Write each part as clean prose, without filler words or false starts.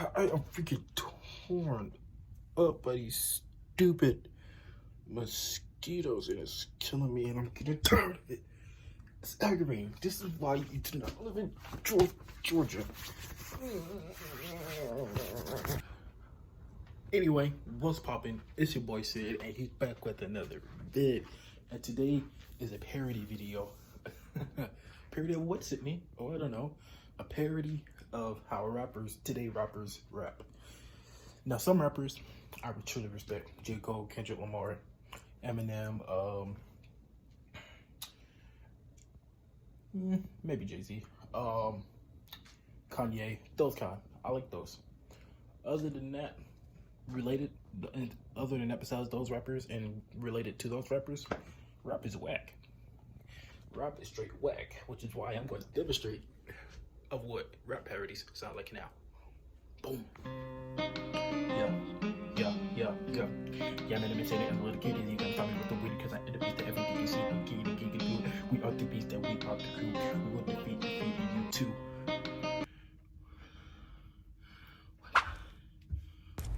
I am freaking torn up by these stupid mosquitoes, and it's killing me, and I'm getting tired of it. It's aggravating. This is why you do not live in Georgia. Anyway, what's poppin'? It's your boy Sid, and he's back with another vid. And today is a parody video. Parody of what's it mean? Oh, I don't know. A parody of how rappers rap. Now, some rappers I would truly respect: J. Cole, Kendrick Lamar, Eminem, maybe Jay-Z, Kanye, those kind. I like those. Other than that, besides those rappers and related to those rappers, rap is whack. Rap is straight whack, which is why I'm going to demonstrate of what rap parodies sound like now. Boom. Yeah, man, let me say that as a little kid, you can find me with the win because I end up beast to everything you see. We are the beast that we are the crew. We will defeat you too.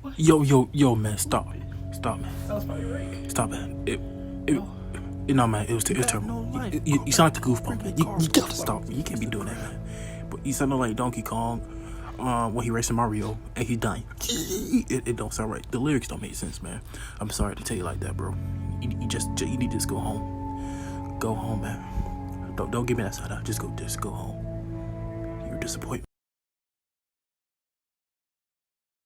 What? Yo, man, stop, man. That was probably right. Stop, man. No, man, it was terrible. You sound like the goofball, man. You gotta stop, man. You can't be doing that, man. But you sound like Donkey Kong when he racing Mario and he dying. It don't sound right. The lyrics don't make sense, man. I'm sorry to tell you like that, bro. You need to just go home. Go home, man. Don't give me that side out. Just go home. You're disappointed.